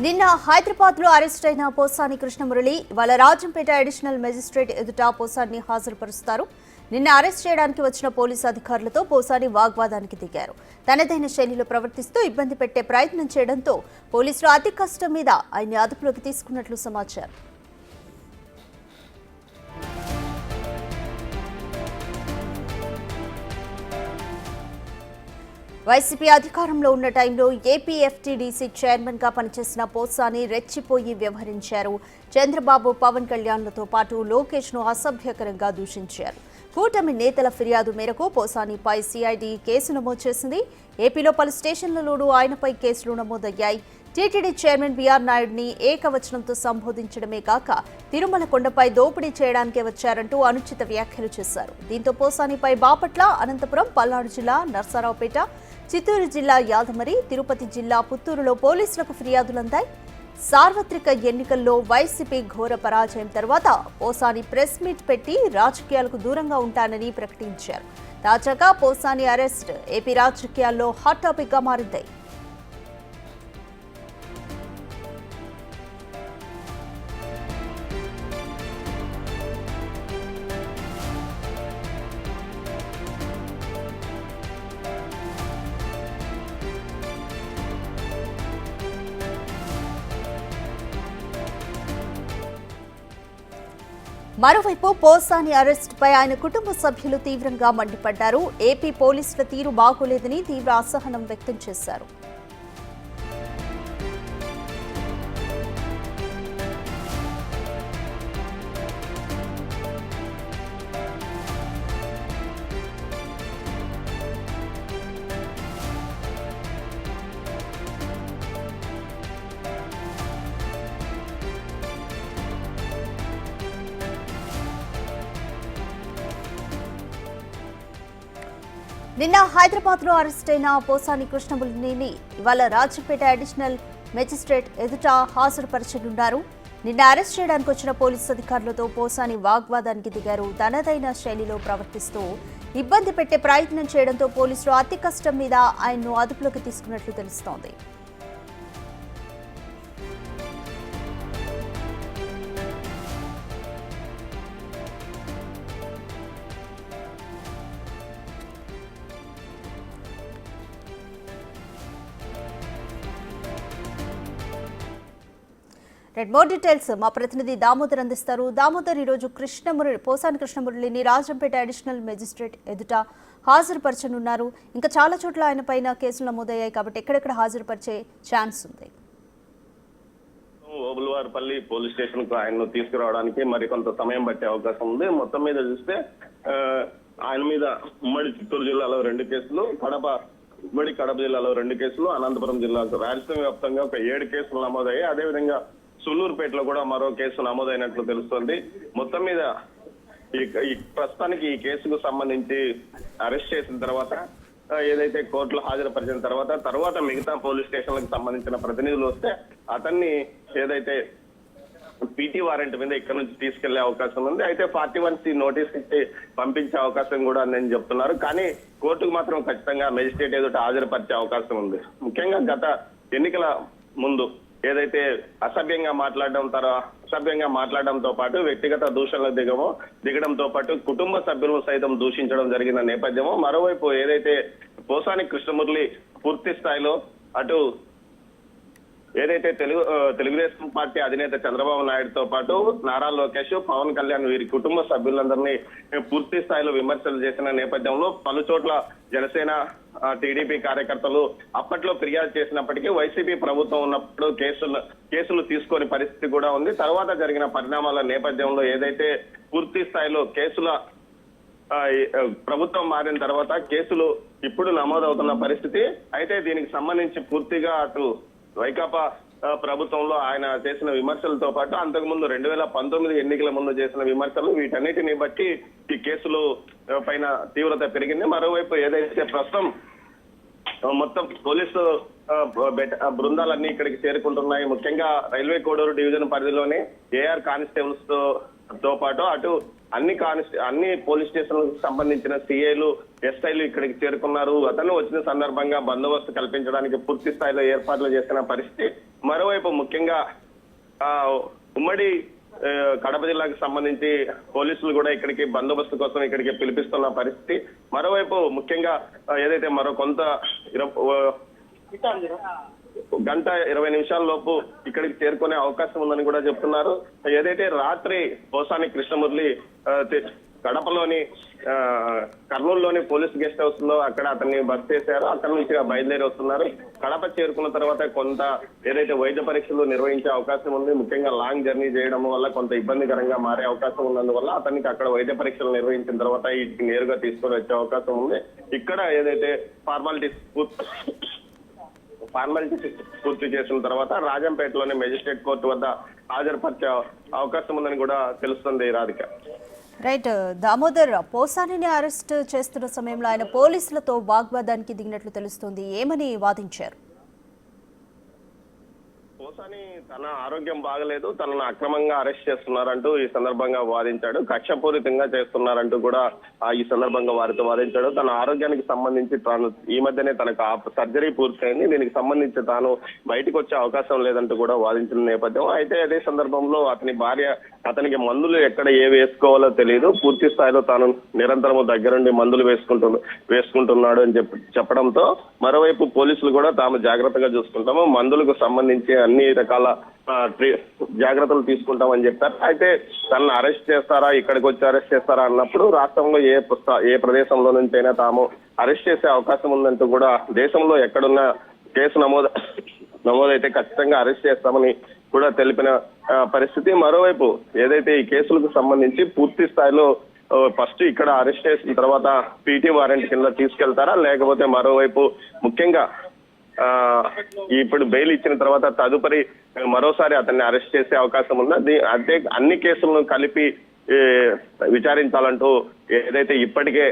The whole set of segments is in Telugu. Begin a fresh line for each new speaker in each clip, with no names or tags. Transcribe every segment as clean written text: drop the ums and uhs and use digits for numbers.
నిన్న హైదరాబాద్ లో అరెస్ట్ అయిన పోసాని కృష్ణమురళి ఇవాళ రాజంపేట అడిషనల్ మెజిస్ట్రేట్ ఎదుట పోసాని హాజరుపరుస్తారు. నిన్న అరెస్ట్ చేయడానికి వచ్చిన పోలీసు అధికారులతో పోసాని వాగ్వాదానికి దిగారు. తనదైన శైలిలో ప్రవర్తిస్తూ ఇబ్బంది పెట్టే ప్రయత్నం చేయడంతో పోలీసులు అతి కష్టం మీద ఆయన్ని అదుపులోకి తీసుకున్నట్లు సమాచారం. వైసీపీ అధికారంలో ఉన్న టైంలో ఏపీఎఫ్టీడీసీ చైర్మన్ గా పనిచేసిన పోసాని రెచ్చిపోయి వ్యవహరించారు. చంద్రబాబు, పవన్ కళ్యాణ్లతో పాటు లోకేష్ ను అసభ్యకరంగా దూషించారు. కూటమి నేతల ఫిర్యాదు మేరకు పోసానిపై సిఐడి కేసు నమోదు చేసింది. ఏపీలో పలు స్టేషన్లలోనూ ఆయనపై కేసులు నమోదయ్యాయి. టీటీడీ చైర్మన్ బీఆర్ నాయుడిని ఏకవచనంతో సంబోధించడమే కాక తిరుమల కొండపై దోపిడీ చేయడానికే వచ్చారంటూ అనుచిత వ్యాఖ్యలు చేశారు. దీంతో పోసానిపై బాపట్ల, అనంతపురం, పల్నాడు జిల్లా నర్సారావుపేట, చిత్తూరు జిల్లా యాదమరి, తిరుపతి జిల్లా పుత్తూరులో పోలీసులకు ఫిర్యాదులందాయి. సార్వత్రిక ఎన్నికల్లో వైసీపీ ఘోర పరాజయం తర్వాత పోసాని ప్రెస్ మీట్ పెట్టి రాజకీయాలకు దూరంగా ఉంటానని ప్రకటించారు. తాజాగా పోసాని అరెస్ట్ ఏపీ రాజకీయాల్లో హాట్ టాపిక్ గా మారింది. మరోవైపు పోసాని అరెస్టుపై ఆయన కుటుంబ సభ్యులు తీవ్రంగా మండిపడ్డారు. ఏపీ పోలీసుల తీరు బాగోలేదని తీవ్ర అసహనం వ్యక్తం చేశారు. నిన్న హైదరాబాద్ లో అరెస్ట్ అయిన పోసాని కృష్ణమురళిని ఇవాళ రాజంపేట అడిషనల్ మెజిస్ట్రేట్ ఎదుట హాజరుపరచనున్నారు. నిన్న అరెస్ట్ చేయడానికి వచ్చిన పోలీసు అధికారులతో పోసాని వాగ్వాదానికి దిగారు. తనదైన శైలిలో ప్రవర్తిస్తూ ఇబ్బంది పెట్టే ప్రయత్నం చేయడంతో పోలీసులు అతి కష్టం మీద ఆయన్ను అదుపులోకి తీసుకున్నట్లు తెలుస్తోంది. మోర్ డీటెయిల్స్ మా ప్రతినిధి దామోదర్ అందిస్తారు. దామోదర్, ఈరోజు పోసాని కృష్ణమురళిని రాజంపేట అడిషనల్ మెజిస్ట్రేట్ ఎదుట హాజరుపరచనున్నారు. ఇంకా చాలా చోట్ల ఆయన పైన కేసులు నమోదయ్యాయి కాబట్టి ఎక్కడెక్కడ హాజరుపరిచే ఛాన్స్ ఉంది?
ఓబులవారిపల్లి పోలీస్ స్టేషన్ కు ఆయన్ను తీసుకురావడానికి మరికొంత సమయం పట్టే అవకాశం ఉంది. మొత్తం మీద చూస్తే ఆయన మీద ఉమ్మడి చిత్తూరు జిల్లాలో 2 కేసులు, కడప జిల్లాలో 2 కేసులు, అనంతపురం జిల్లా రాయలసీమ వ్యాప్తంగా ఒక 7 కేసులు నమోదయ్యాయి. అదేవిధంగా సుల్లూరుపేటలో కూడా మరో కేసు నమోదైనట్లు తెలుస్తోంది. మొత్తం మీద ఈ ప్రస్తుతానికి ఈ కేసుకు సంబంధించి అరెస్ట్ చేసిన తర్వాత ఏదైతే కోర్టులో హాజరుపరిచిన తర్వాత మిగతా పోలీస్ స్టేషన్లకు సంబంధించిన ప్రతినిధులు వస్తే అతన్ని ఏదైతే పీటీ వారెంట్ మీద ఇక్కడ నుంచి తీసుకెళ్లే అవకాశం ఉంది. అయితే 41C నోటీస్ ఇచ్చి పంపించే అవకాశం కూడా నేను చెప్తున్నారు. కానీ కోర్టుకు మాత్రం ఖచ్చితంగా మెజిస్ట్రేట్ ఎదుట హాజరుపరిచే అవకాశం ఉంది. ముఖ్యంగా గత ఎన్నికల ముందు ఏదైతే అసభ్యంగా మాట్లాడడంతో పాటు వ్యక్తిగత దూషణలకు దిగడంతో పాటు కుటుంబ సభ్యులను సైతం దూషించడం జరిగిన నేపథ్యము. మరోవైపు ఏదైతే పోసాని కృష్ణమురళి పూర్తి స్థాయిలో అటు ఏదైతే తెలుగుదేశం పార్టీ అధినేత చంద్రబాబు నాయుడుతో పాటు నారా లోకేష్, పవన్ కళ్యాణ్ వీరి కుటుంబ సభ్యులందరినీ పూర్తి స్థాయిలో విమర్శలు చేసిన నేపథ్యంలో పలు చోట్ల జనసేన, టీడీపీ కార్యకర్తలు అప్పట్లో ఫిర్యాదు చేసినప్పటికీ వైసీపీ ప్రభుత్వం ఉన్నప్పుడు కేసులు తీసుకొని పరిస్థితి కూడా ఉంది. తర్వాత జరిగిన పరిణామాల నేపథ్యంలో ఏదైతే పూర్తి స్థాయిలో ప్రభుత్వం మారిన తర్వాత కేసులు ఇప్పుడు నమోదవుతున్న పరిస్థితి. అయితే దీనికి సంబంధించి పూర్తిగా అటు వైకాపా ప్రభుత్వంలో ఆయన చేసిన విమర్శలతో పాటు అంతకుముందు 2019 ఎన్నికల ముందు చేసిన విమర్శలు, వీటన్నిటిని బట్టి ఈ కేసులు పైన తీవ్రత పెరిగింది. మరోవైపు ఏదైతే ప్రస్తుతం మొత్తం పోలీసు బృందాలన్నీ ఇక్కడికి చేరుకుంటున్నాయి. ముఖ్యంగా రైల్వే కోడూరు డివిజన్ పరిధిలోని ఏఆర్ కానిస్టేబుల్స్ తో పాటు అటు అన్ని పోలీస్ స్టేషన్లకు సంబంధించిన సిఐలు ఎస్ఐలు ఇక్కడికి చేరుకున్నారు. అతను వచ్చిన సందర్భంగా బందోబస్తు కల్పించడానికి పూర్తి స్థాయిలో ఏర్పాట్లు చేసిన పరిస్థితి. మరోవైపు ముఖ్యంగా ఉమ్మడి కడప జిల్లాకు సంబంధించి పోలీసులు కూడా ఇక్కడికి బందోబస్తు కోసం ఇక్కడికి పిలిపిస్తున్న పరిస్థితి. మరోవైపు ముఖ్యంగా ఏదైతే మరో కొంత గంట 20 నిమిషాల లోపు ఇక్కడికి చేరుకునే అవకాశం ఉందని కూడా చెప్తున్నారు. ఏదైతే రాత్రి పోసాని కృష్ణమురళి కడపలోని కర్నూలులోని పోలీస్ గెస్ట్ హౌస్ లో అక్కడ అతన్ని బస్ చేశారు. అక్కడ నుంచి బయలుదేరి వస్తున్నారు. కడప చేరుకున్న తర్వాత కొంత ఏదైతే వైద్య పరీక్షలు నిర్వహించే అవకాశం ఉంది. ముఖ్యంగా లాంగ్ జర్నీ చేయడం వల్ల కొంత ఇబ్బందికరంగా మారే అవకాశం ఉన్నందువల్ల అతనికి అక్కడ వైద్య పరీక్షలు నిర్వహించిన తర్వాత ఇంటికి నేరుగా తీసుకొని వచ్చే అవకాశం ఉంది. ఇక్కడ ఏదైతే ఫార్మాలిటీస్ పూర్తి చేసిన తర్వాత రాజంపేటలోని మెజిస్ట్రేట్ కోర్టు వద్ద హాజరుపరిచే అవకాశం ఉందని కూడా తెలుస్తుంది. రాధిక.
రైట్ దామోదర్, పోసానిని అరెస్ట్ చేస్తున్న సమయంలో ఆయన పోలీసులతో వాగ్వాదానికి దిగినట్లు తెలుస్తుంది. ఏమని వాదించారు?
పోసాని తన ఆరోగ్యం బాగలేదు, తనను అక్రమంగా అరెస్ట్ చేస్తున్నారంటూ ఈ సందర్భంగా వాదించాడు. కక్షపూరితంగా చేస్తున్నారంటూ కూడా ఈ సందర్భంగా వారితో వాదించాడు. తన ఆరోగ్యానికి సంబంధించి తాను ఈ మధ్యనే తనకు సర్జరీ పూర్తయింది, దీనికి సంబంధించి తాను బయటకు వచ్చే అవకాశం లేదంటూ కూడా వాదించిన నేపథ్యం. అయితే అదే సందర్భంలో అతని భార్య అతనికి మందులు ఎక్కడ ఏ వేసుకోవాలో తెలియదు, పూర్తి స్థాయిలో తాను నిరంతరము దగ్గరుండి మందులు వేసుకుంటున్నాడు అని చెప్పడంతో మరోవైపు పోలీసులు కూడా తాము జాగ్రత్తగా చూసుకుంటాము, మందులకు సంబంధించి అన్ని రకాల జాగ్రత్తలు తీసుకుంటామని చెప్పారు. అయితే తనను అరెస్ట్ చేస్తారా, ఇక్కడికి వచ్చి అరెస్ట్ చేస్తారా అన్నప్పుడు రాష్ట్రంలో ఏ ప్రదేశంలో నుంచి అయినా తాము అరెస్ట్ చేసే అవకాశం ఉందంటూ కూడా దేశంలో ఎక్కడున్న కేసు నమోదైతే ఖచ్చితంగా అరెస్ట్ చేస్తామని కూడా తెలిపిన పరిస్థితి. మరోవైపు ఏదైతే ఈ కేసులకు సంబంధించి పూర్తి స్థాయిలో ఫస్ట్ ఇక్కడ అరెస్ట్ చేసిన తర్వాత పీటీ వారెంట్ కింద తీసుకెళ్తారా, లేకపోతే మరోవైపు ముఖ్యంగా ఇప్పుడు బెయిల్ ఇచ్చిన తర్వాత తదుపరి మరోసారి అతన్ని అరెస్ట్ చేసే అవకాశం ఉందా, అదే అన్ని కేసులను కలిపి విచారించాలంటూ ఏదైతే ఇప్పటికే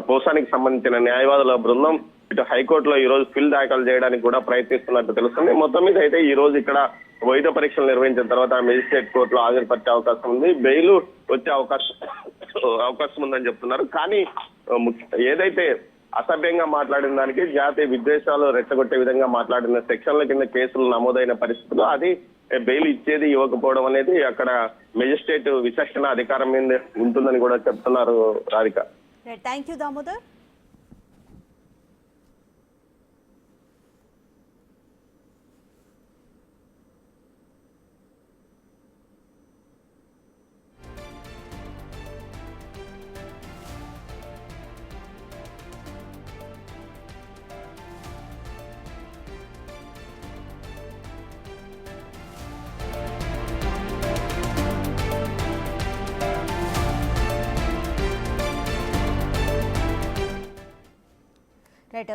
పోసానికి సంబంధించిన న్యాయవాదుల బృందం ఇటు హైకోర్టులో ఈ రోజు పిల్ దాఖలు చేయడానికి కూడా ప్రయత్నిస్తున్నట్టు తెలుస్తుంది. మొత్తం మీద అయితే ఈ రోజు ఇక్కడ వైద్య పరీక్షలు నిర్వహించిన తర్వాత మెజిస్ట్రేట్ కోర్టులో హాజరుపరిచే అవకాశం ఉంది, బెయిల్ వచ్చే అవకాశం ఉందని చెప్తున్నారు. కానీ ఏదైతే అసభ్యంగా మాట్లాడిన దానికి జాతీయ విద్వేషాలు రెచ్చగొట్టే విధంగా మాట్లాడిన సెక్షన్ల కింద కేసులు నమోదైన పరిస్థితుల్లో అది బెయిల్ ఇచ్చేది ఇవ్వకపోవడం అనేది అక్కడ మెజిస్ట్రేట్ విచక్షణ అధికారం మీద ఉంటుందని కూడా చెప్తున్నారు. రాధిక.
Thank you Damodar.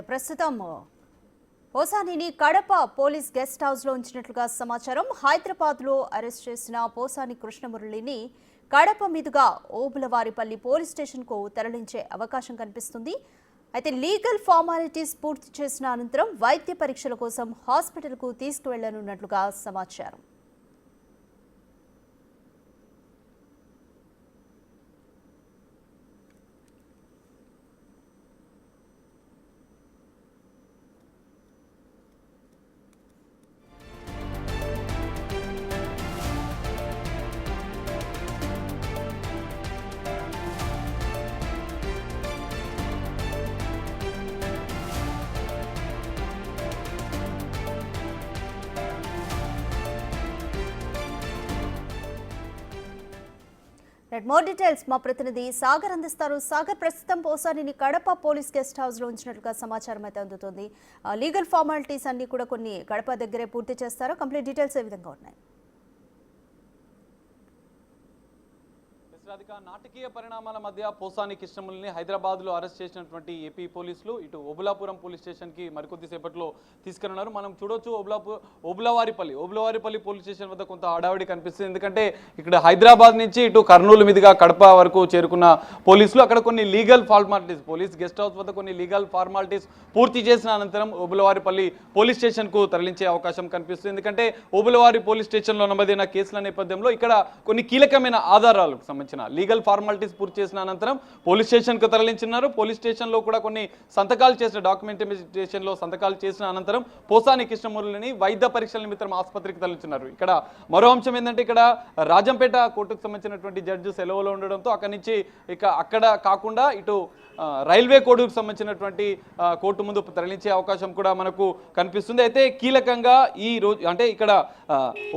ప్రస్తుతం పోసానిని కడప పోలీస్ గెస్ట్ హౌస్ లో ఉంచినట్లుగా సమాచారం. హైదరాబాద్ లో అరెస్ట్ చేసిన పోసాని కృష్ణమురళిని కడప మీదుగా ఓబులవారిపల్లి పోలీస్ స్టేషన్ కు తరలించే అవకాశం కనిపిస్తుంది. అయితే లీగల్ ఫార్మాలిటీస్ పూర్తి చేసిన అనంతరం వైద్య పరీక్షల కోసం హాస్పిటల్ కు తీసుకువెళ్లనున్నట్లుగా సమాచారం. మోర్ డీటెయిల్స్ మా ప్రతినిధి సాగర్ అందిస్తారు. సాగర్, ప్రస్తుతం పోసానిని కడప పోలీస్ గెస్ట్ హౌస్ లో ఉంచినట్లుగా సమాచారం అయితే అందుతుంది. లీగల్ ఫార్మాలిటీస్ అన్ని కూడా కొన్ని కడప దగ్గరే పూర్తి చేస్తారో, కంప్లీట్ డీటెయిల్స్ ఏ విధంగా ఉన్నాయి?
నాటకీయ పరిణామాల మధ్య పోసాని కృష్ణమురళిని హైదరాబాద్ లో అరెస్ట్ చేసినటువంటి ఏపీ పోలీసులు ఇటు ఓబులాపురం పోలీస్ స్టేషన్ కి మరికొద్ది సేపట్లో తీసుకున్నారు. మనం చూడొచ్చు ఓబులవారిపల్లి పోలీస్ స్టేషన్ వద్ద కొంత హడావిడి కనిపిస్తుంది. ఎందుకంటే ఇక్కడ హైదరాబాద్ నుంచి ఇటు కర్నూలు మీదుగా కడప వరకు చేరుకున్న పోలీసులు అక్కడ కొన్ని legal formalities, police guest house వద్ద కొన్ని లీగల్ ఫార్మాలిటీస్ పూర్తి చేసిన అనంతరం ఓబులవారిపల్లి పోలీస్ స్టేషన్ కు తరలించే అవకాశం కనిపిస్తుంది. ఎందుకంటే ఓబులవారి పోలీస్ స్టేషన్ లో నమోదైన కేసుల నేపథ్యంలో ఇక్కడ కొన్ని కీలకమైన ఆధారాలకు సంబంధించిన లీగల్ ఫార్మాలిటీస్ పూర్తి చేసిన అనంతరం పోలీస్ స్టేషన్కు తరలించున్నారు. పోలీస్ స్టేషన్లో కూడా కొన్ని సంతకాలు చేసిన డాక్యుమెంటేషన్లో సంతకాలు చేసిన అనంతరం పోసాని కృష్ణమురళిని వైద్య పరీక్షల నిమిత్తం ఆసుపత్రికి తరలించున్నారు. ఇక్కడ మరో అంశం ఏంటంటే ఇక్కడ రాజంపేట కోర్టుకు సంబంధించినటువంటి జడ్జి సెలవులో ఉండడంతో అక్కడి నుంచి అక్కడ కాకుండా ఇటు రైల్వే కోర్టుకు సంబంధించినటువంటి కోర్టు ముందు తరలించే అవకాశం కూడా మనకు కనిపిస్తుంది. అయితే కీలకంగా ఈ రోజు అంటే ఇక్కడ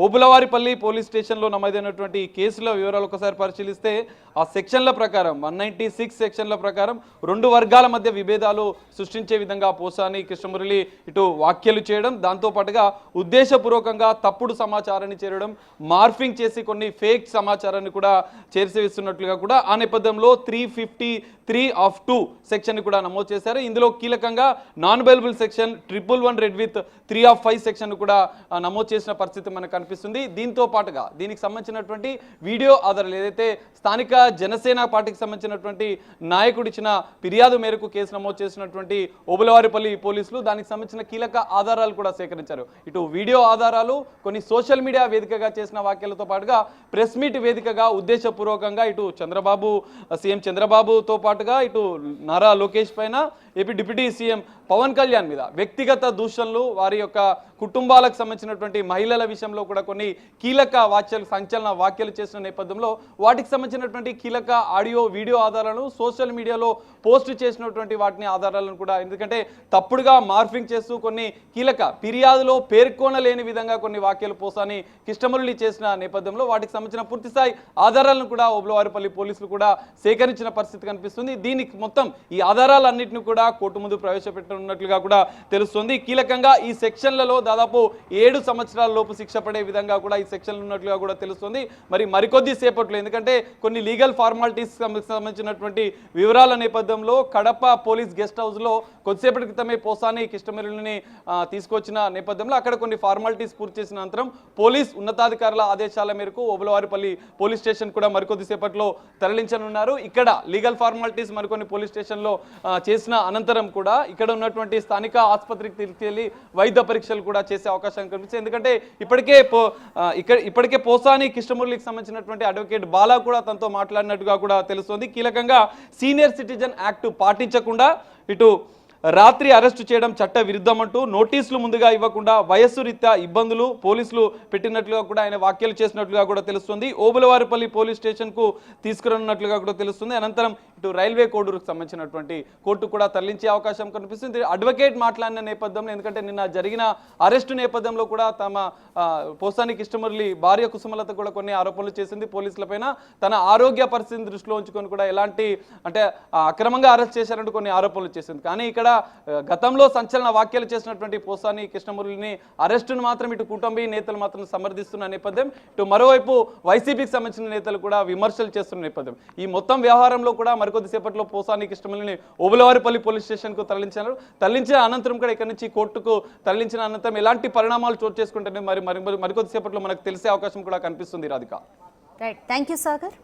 ఓబులవారిపల్లి పోలీస్ స్టేషన్లో నమోదైనటువంటి కేసుల వివరాలు ఒకసారి పరిశీలిస్తే ఆ సెక్షన్ల ప్రకారం 196 సెక్షన్ల ప్రకారం 2 వర్గాల మధ్య విభేదాలు సృష్టించే విధంగా పోసాని కృష్ణమురళి ఇటు వ్యాఖ్యలు చేయడం, దాంతోపాటుగా ఉద్దేశపూర్వకంగా తప్పుడు సమాచారాన్ని చేరడం, మార్ఫింగ్ చేసి కొన్ని ఫేక్ సమాచారాన్ని కూడా చేర్చివేస్తున్నట్లుగా కూడా ఆ నేపథ్యంలో 353(2) సెక్షన్ కూడా నమోదు చేశారు. ఇందులో కీలకంగా non bailable section 111 red with 3(5) section కూడా నమోదు చేసిన పరిస్థితి మనకు కనిపిస్తుంది. దీంతో పాటుగా దీనికి సంబంధించినటువంటి వీడియో ఆధారాలు ఏదైతే స్థానిక జనసేన పార్టీకి సంబంధించినటువంటి నాయకుడు ఇచ్చిన ఫిర్యాదు మేరకు కేసు నమోదు చేసినటువంటి ఓబులవారిపల్లి పోలీసులు దానికి సంబంధించిన కీలక ఆధారాలు కూడా సేకరించారు. ఇటు వీడియో ఆధారాలు, కొన్ని సోషల్ మీడియా వేదికగా చేసిన వ్యాఖ్యలతో పాటుగా ప్రెస్ మీట్ వేదికగా ఉద్దేశపూర్వకంగా ఇటు సీఎం చంద్రబాబుతో పాటుగా ఇటు నారా లోకేష్ పైన, AP deputy CM Pawan Kalyan మీద వ్యక్తిగత దూషణలు, వారి యొక్క కుటుంబాలకు సంబంధించినటువంటి మహిళల విషయంలో కూడా కొన్ని కీలక సంచలన వ్యాఖ్యలు చేసిన నేపథ్యంలో వాటికి సంబంధించినటువంటి కీలక ఆడియో వీడియో ఆధారాలను సోషల్ మీడియాలో పోస్ట్ చేసినటువంటి వాటిని ఆధారాలను కూడా, ఎందుకంటే తప్పుడుగా మార్ఫింగ్ చేస్తూ కొన్ని కీలక ఫిర్యాదులో పేర్కొనలేని విధంగా కొన్ని వ్యాఖ్యలు పోసాని కృష్ణమురళి చేసిన నేపథ్యంలో వాటికి సంబంధించిన పూర్తిస్థాయి ఆధారాలను కూడా ఓబులవారిపల్లి పోలీసులు కూడా సేకరించిన పరిస్థితి కనిపిస్తుంది. దీనికి మొత్తం ఈ ఆధారాలన్నింటినీ కూడా కోర్టు ముందు ప్రవేశపెట్టనున్నట్లుగా కూడా తెలుస్తుంది. కీలకంగా ఈ సెక్షన్లలో దాదాపు 7 సంవత్సరాల లోపు శిక్ష పడే విధంగా కూడా ఈ సెక్షన్లు ఉన్నట్లుగా కూడా తెలుస్తుంది. మరి మరికొద్ది సేపట్లో, ఎందుకంటే కొన్ని లీగల్ ఫార్మాలిటీస్ సంబంధించినటువంటి వివరాల నేపథ్యంలో కడప పోలీస్ గెస్ట్ హౌస్ లో కొద్దిసేపటి క్రితమే పోసాని కృష్ణమురళిని తీసుకొచ్చిన నేపథ్యంలో అక్కడ కొన్ని ఫార్మాలిటీస్ పూర్తి చేసిన అనంతరం పోలీస్ ఉన్నతాధికారుల ఆదేశాల మేరకు ఓబులవారిపల్లి పోలీస్ స్టేషన్ కూడా మరికొద్ది సేపట్లో తరలించనున్నారు. ఇక్కడ లీగల్ ఫార్మాలిటీస్ మరికొన్ని పోలీస్ స్టేషన్లో చేసిన అనంతరం కూడా ఇక్కడ ఉన్నటువంటి స్థానిక ఆసుపత్రికి తీసుకెళ్లి వైద్య పరీక్షలు కూడా చేసే అవకాశం కనిపిస్తుంది. ఎందుకంటే ఇప్పటికే పోసాని కృష్ణమురళికి సంబంధించినటువంటి అడ్వకేట్ బాలా కూడా తనతో మాట్లాడినట్టుగా కూడా తెలుస్తుంది. కీలకంగా సీనియర్ సిటిజన్ యాక్ట్ పాటించకుండా ఇటు రాత్రి అరెస్టు చేయడం చట్ట విరుద్ధమంటూ నోటీసులు ముందుగా ఇవ్వకుండా వయస్సు రీత్యా ఇబ్బందులు పోలీసులు పెట్టినట్లుగా కూడా ఆయన వ్యాఖ్యలు చేసినట్లుగా కూడా తెలుస్తుంది. ఓబులవారిపల్లి పోలీస్ స్టేషన్కు తీసుకురానున్నట్లుగా కూడా తెలుస్తుంది. అనంతరం ఇటు రైల్వే కోర్టుకు సంబంధించినటువంటి కోర్టు కూడా తరలించే అవకాశం కనిపిస్తుంది. అడ్వకేట్ మాట్లాడిన నేపథ్యంలో, ఎందుకంటే నిన్న జరిగిన అరెస్టు నేపథ్యంలో కూడా తమ పోసాని కృష్ణమురళి భార్య కుసుమలత కూడా కొన్ని ఆరోపణలు చేసింది పోలీసులపైన. తన ఆరోగ్య పరిస్థితిని దృష్టిలో ఉంచుకొని కూడా ఎలాంటి అంటే అక్రమంగా అరెస్ట్ చేశారంటూ కొన్ని ఆరోపణలు చేసింది. కానీ ఇక్కడ గతంలో సంచలన వ్యాఖ్యలు చేసినటువంటి పోసాని కృష్ణమురళిని అరెస్టును మాత్రం ఇటు కుటుంబీ నేతలు మాత్రం సమర్థిస్తున్న నేపథ్యం, ఇటు మరోవైపు వైసీపీకి సంబంధించిన నేతలు కూడా విమర్శలు చేస్తున్న నేపథ్యం. ఈ మొత్తం వ్యవహారంలో కూడా మరికొద్దిసేపట్లో పోసాని కృష్ణమురళిని ఓబులవారిపల్లి పోలీస్ స్టేషన్కు తరలించిన అనంతరం కూడా ఇక్కడ నుంచి కోర్టుకు తరలించిన అనంతరం ఎలాంటి పరిణామాలు చోటు చేసుకుంటే మరికొద్దిసేపట్లో మనకు తెలిసే అవకాశం కూడా కనిపిస్తుంది. Radhika.
Right, thank you Sagar.